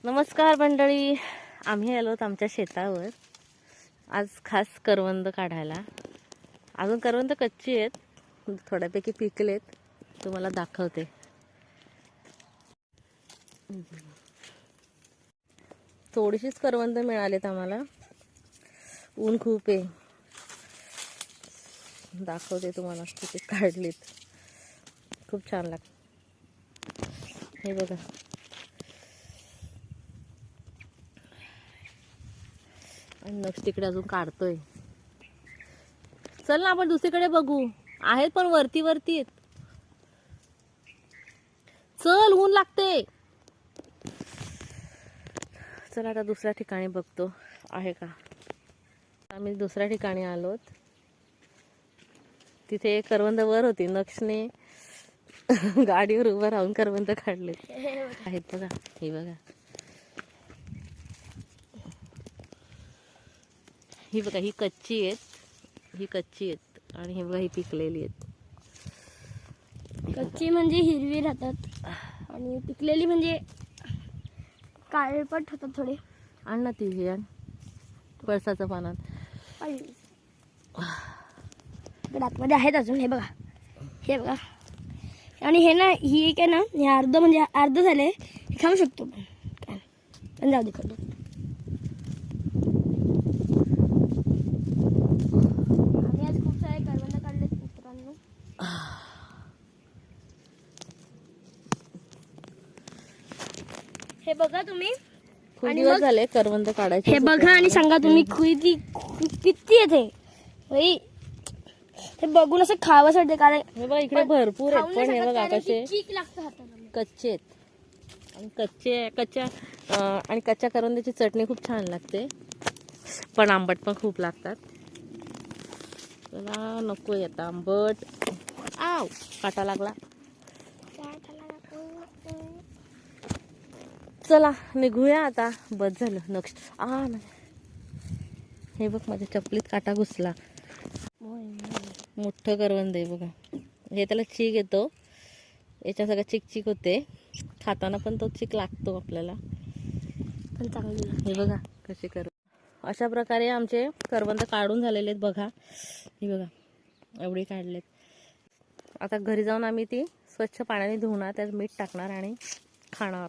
नमस्कार मंडळी, आम्ही आलो आमच्या शेतावर आज खास करवंद काढायला. अजून करवंद कच्ची आहेत, थोड्यापैकी पिकलेत. तुम्हाला दाखवते. थोडीशीच करवंद मिळालेत आम्हाला, ऊन खूप आहे. दाखवते तुम्हाला किती काढलीत. खूप छान लागत. हे बघा, आणि नेक्स्ट तिकडे अजून काढतोय. चल ना आपण दुसरीकडे बघू. आहेत पण वरती आहेत. चल, ऊन लागते. चला आता दुसऱ्या ठिकाणी बघतो आहे का. आम्ही दुसऱ्या ठिकाणी आलोत. तिथे करवंद वर होती. नक्षने गाडीवर उभं राहून करवंद काढले आहेत. बघा, हे बघा, ही बघा, ही कच्ची आहेत, आणि ही बघा, ही पिकलेली आहेत. कच्ची म्हणजे हिरवी राहतात आणि पिकलेली म्हणजे काळपट होतात थोडे. आण ना ती हे, पळसाच्या पानात. आतमध्ये आहेत अजून. हे बघा, आणि हे ना, ही एक आहे ना, हे अर्ध झाले. हे खाऊ शकतो पण जाऊ दे खरं. आम्ही आज खूप सारे करवंद काढलेत मित्रांनो. हे बघा तुम्ही, खूप दिवस झाले करवंद काढायचे. हे बघा आणि सांगा तुम्ही किती येते भाई. हे बघून असं खावंच वाटते. कारण हे बघा, इकडे भरपूर आहेत, पण हे बघा कसे कच्चे आहेत. आणि कच्च्या करवंदाची चटणी खूप छान लागते, पण आंबट पण खूप लागतात. मला नकोय आता आंबट. आव, काटा लागला. चला निघूया आता, बस झालं. नेक्स्ट हे बघ, माझ्या चपलीत काटा घुसला. मोठं करवंद आहे बघा. हे त्याला चीक येतो, याच्या सगळं चिकचिक होते. खाताना पण तो चीक लागतो आपल्याला, पण चांगली. हे बघा कसे अशा प्रकारे आमचे करवंद काढून झालेले आहेत. बघा, हे बघा, एवढे काढलेत. आता घरी जाऊन आम्ही ती स्वच्छ पाण्याने धुणार, त्यात मीठ टाकणार आणि खाणार.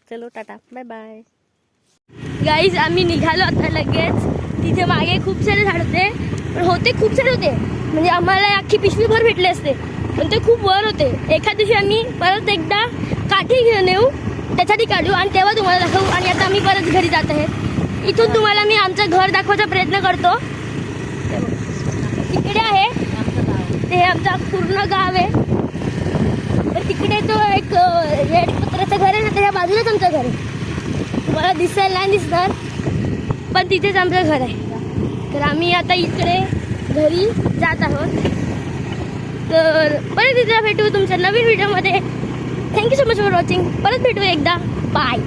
चलो, टाटा, बाय बाय. गाईज, आम्ही निघालो आता लगेच. तिथे मागे खूप सारे झाड होते, खूप सारे होते. म्हणजे आम्हाला अख्खी पिशवीभर भेटले असते, पण ते खूप वर होते. एखाद्या दिवशी आम्ही परत एकदा काठी घेऊन येऊ, त्यासाठी काढू आणि तेव्हा तुम्हाला दाखवू. आणि आता आम्ही परत घरी जात आहे. इथून तुम्हाला मी आमचं घर दाखवायचा प्रयत्न करतो. तिकडे आहे ते आमचं पूर्ण गाव आहे. तर तिकडे तो एक रेड पत्र्याचं घर आहे ना, त्याच्या बाजूलाच आमचं घर आहे. तुम्हाला दिसायला नाही दिसणार, पण तिथेच आमचं घर आहे. तर आम्ही आता इकडे घरी जात आहोत. तर परत इथे भेटू तुमच्या नवीन व्हिडिओमध्ये. Thank you so much for watching. परत भेटू एकदा. बाय.